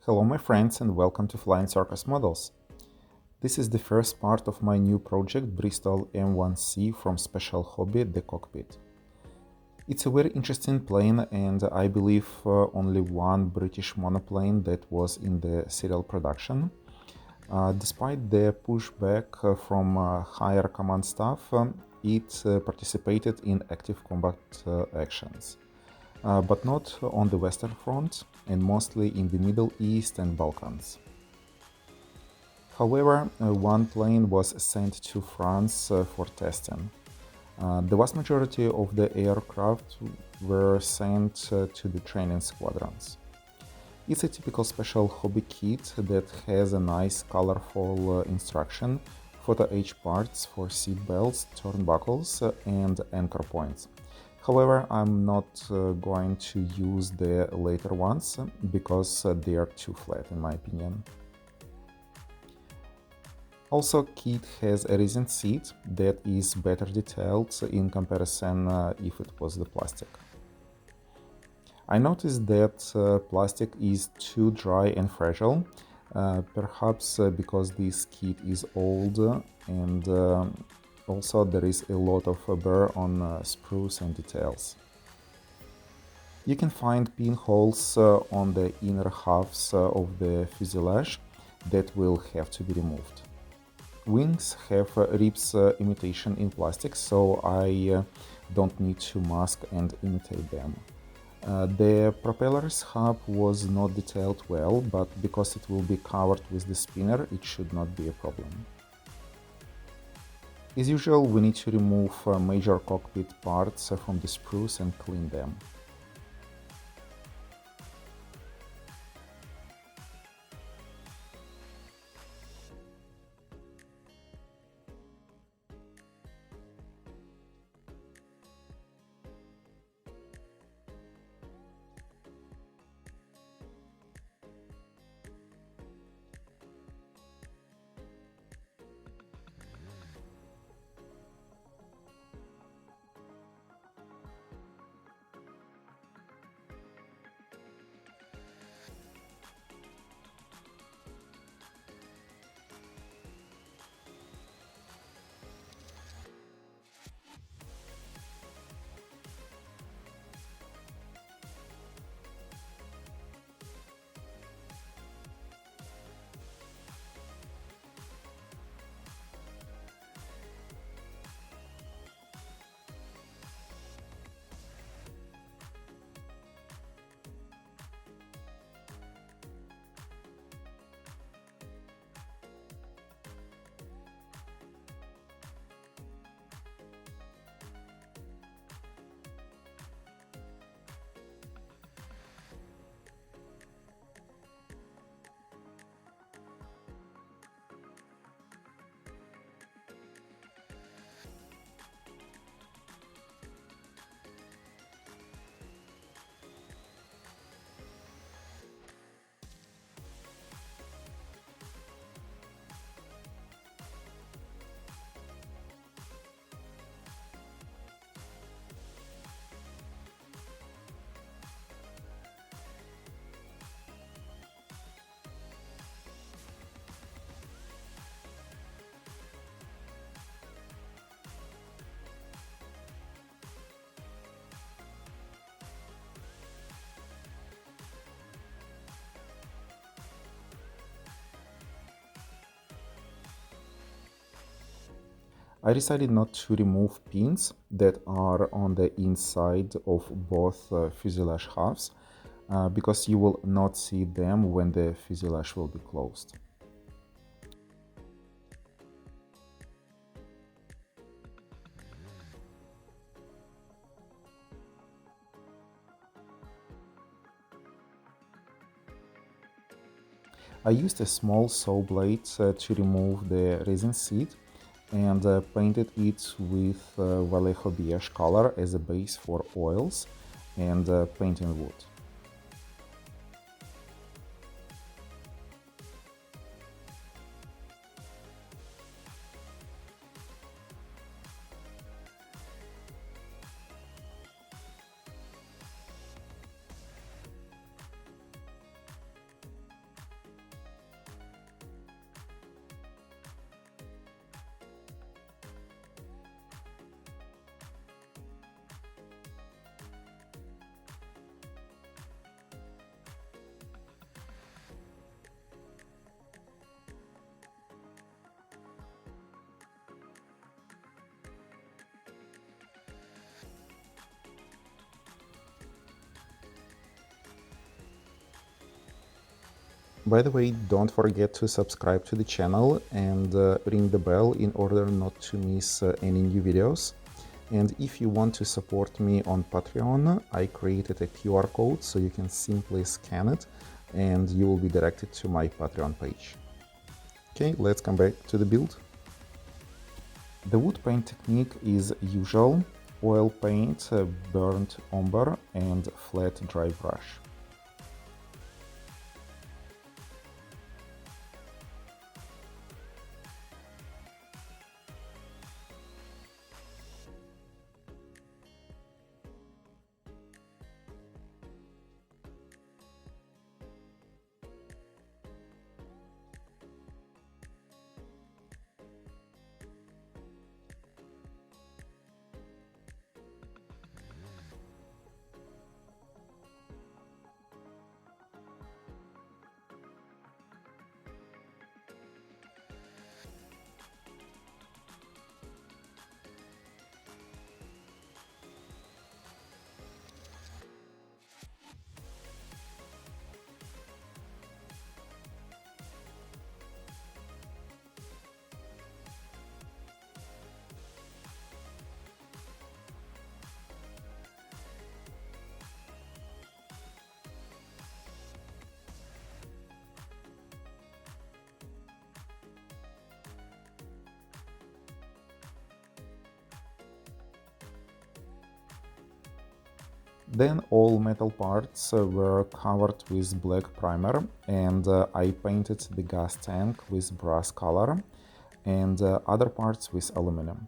Hello my friends and welcome to Flying Circus Models. This is the first part of my new project Bristol M.1C from special hobby the Cockpit. It's a very interesting plane and I believe only one British monoplane that was in the serial production. Despite the pushback from higher command staff, it participated in active combat actions. But not on the Western Front and mostly in the Middle East and Balkans. However, one plane was sent to France for testing. The vast majority of the aircraft were sent to the training squadrons. It's a typical special hobby kit that has a nice colorful instruction, photo etch parts for seat belts, turnbuckles and anchor points. However, I'm not going to use the later ones because they are too flat in my opinion. Also, kit has a resin seat that is better detailed in comparison if it was the plastic. I noticed that plastic is too dry and fragile, perhaps because this kit is old and also there is a lot of wear on sprues and details. You can find pinholes on the inner halves of the fuselage that will have to be removed. Wings have ribs imitation in plastic, so I don't need to mask and imitate them. The propeller's hub was not detailed well, but because it will be covered with the spinner, it should not be a problem. As usual, we need to remove major cockpit parts from the sprues and clean them. I decided not to remove pins that are on the inside of both fuselage halves because you will not see them when the fuselage will be closed. I used a small saw blade to remove the resin seat and painted it with Vallejo beige color as a base for oils and painting wood. By the way, don't forget to subscribe to the channel and ring the bell in order not to miss any new videos. And if you want to support me on Patreon, I created a QR code so you can simply scan it and you will be directed to my Patreon page. Okay, let's come back to the build. The wood paint technique is usual: oil paint, burnt umber and flat dry brush. Then all metal parts were covered with black primer, and I painted the gas tank with brass color and other parts with aluminum.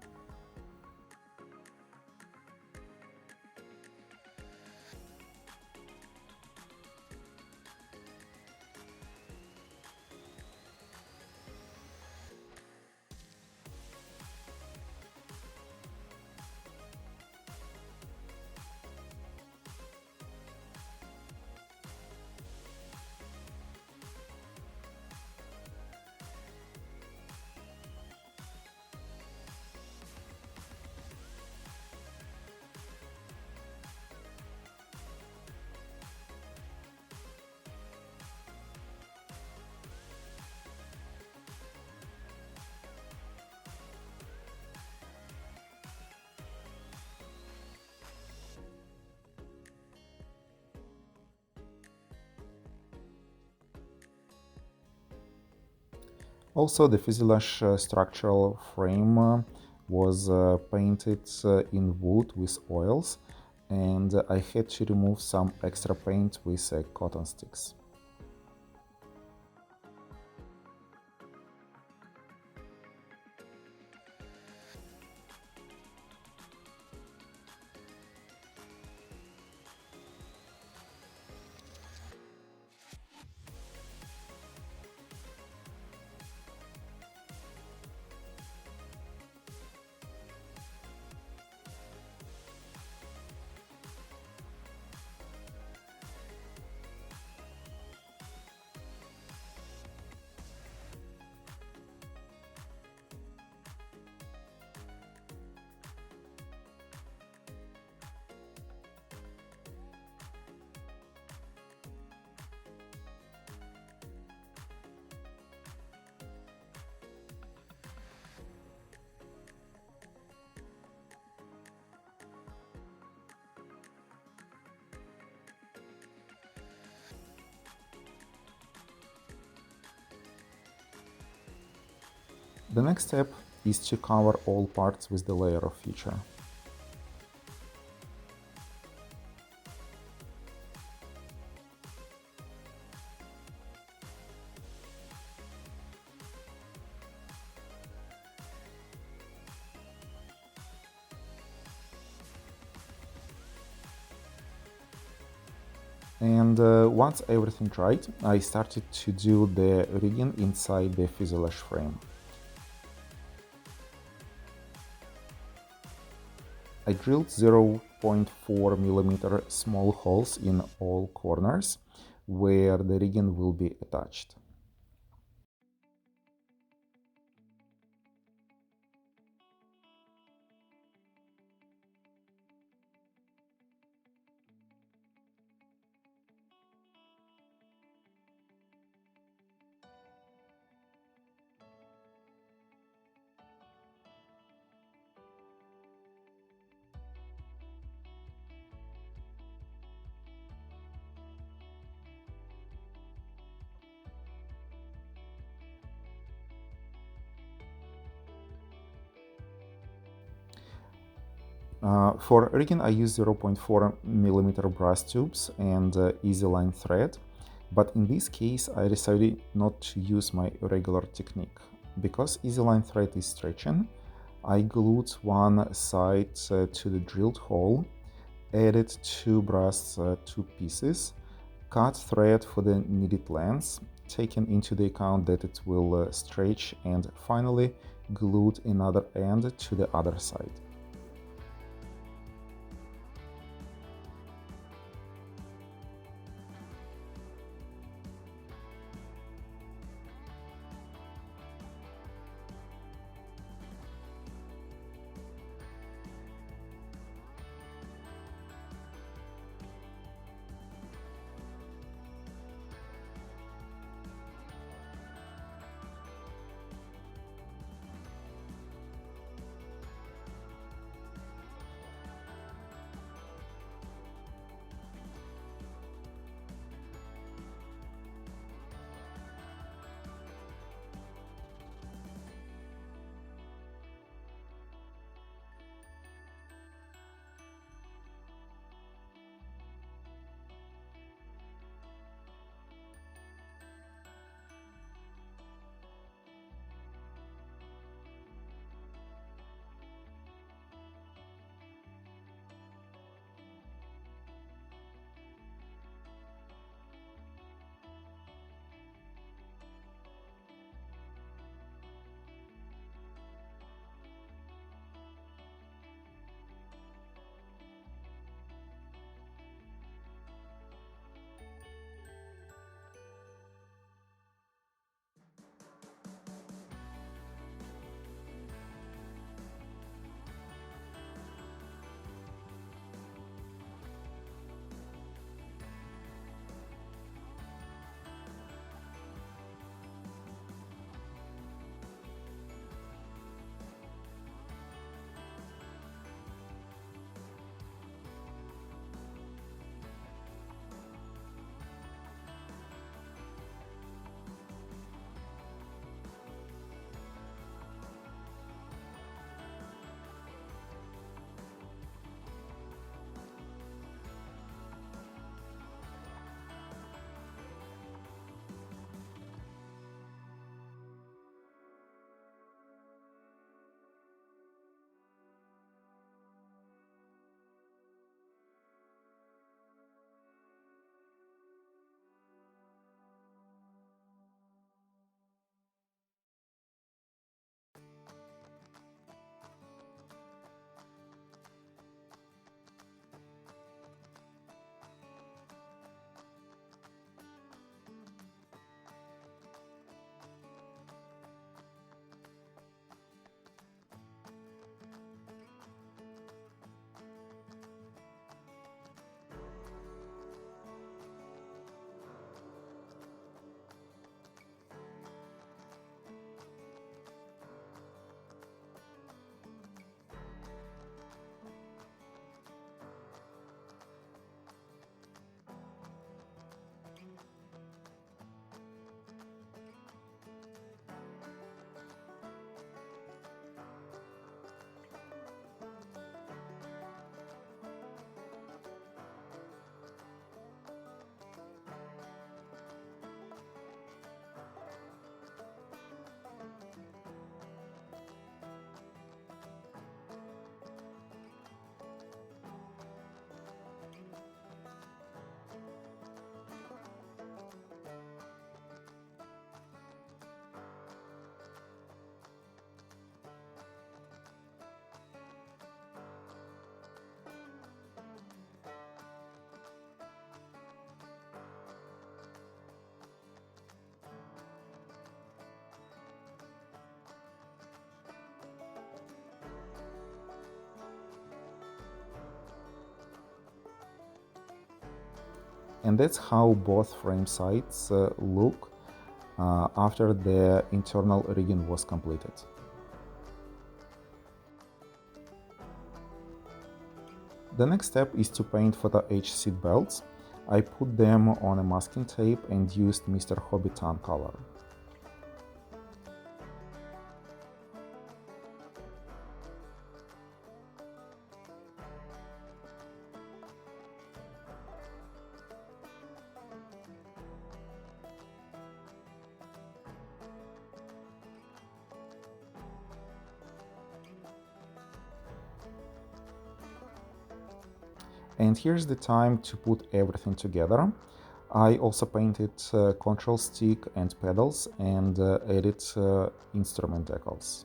Also, the fuselage structural frame was painted in wood with oils, and I had to remove some extra paint with cotton sticks. The next step is to cover all parts with the layer of feature. And once everything dried, I started to do the rigging inside the fuselage frame. I drilled 0.4 millimeter small holes in all corners where the rigging will be attached. For rigging, I use 0.4mm brass tubes and easy line thread, but in this case I decided not to use my regular technique. Because easy line thread is stretching, I glued one side to the drilled hole, added two brass tube pieces, cut thread for the needed length, taking into the account that it will stretch, and finally glued another end to the other side. And that's how both frame sides look after the internal rigging was completed. The next step is to paint photo edge seat belts. I put them on a masking tape and used Mr. Hobby tan color. And here's the time to put everything together. I also painted control stick and pedals and added instrument decals.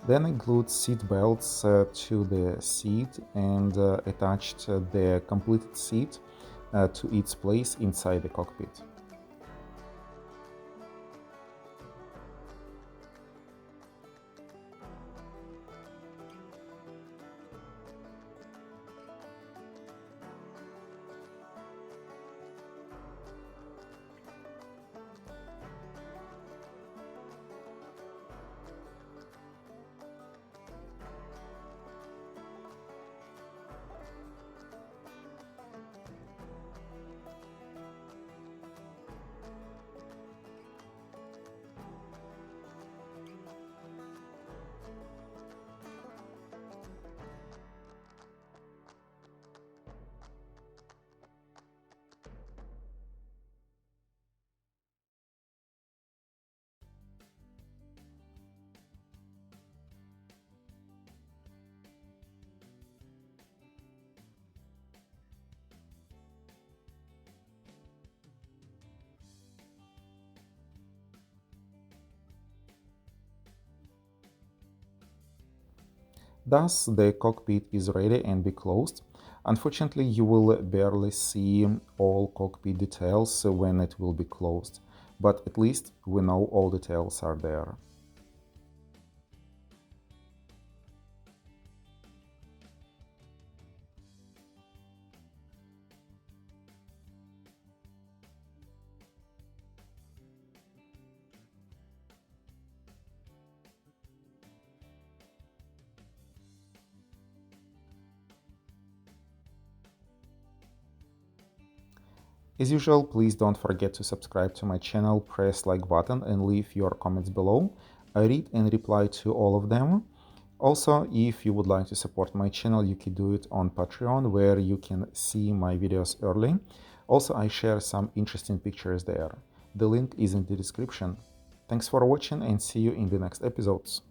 Then I glued seat belts to the seat and attached the completed seat to its place inside the cockpit. Thus, the cockpit is ready and be closed. Unfortunately, you will barely see all cockpit details when it will be closed, but at least we know all details are there. As usual, please don't forget to subscribe to my channel, press like button and leave your comments below. I read and reply to all of them. Also, if you would like to support my channel, you can do it on Patreon, where you can see my videos early. Also, I share some interesting pictures there. The link is in the description. Thanks for watching and see you in the next episodes.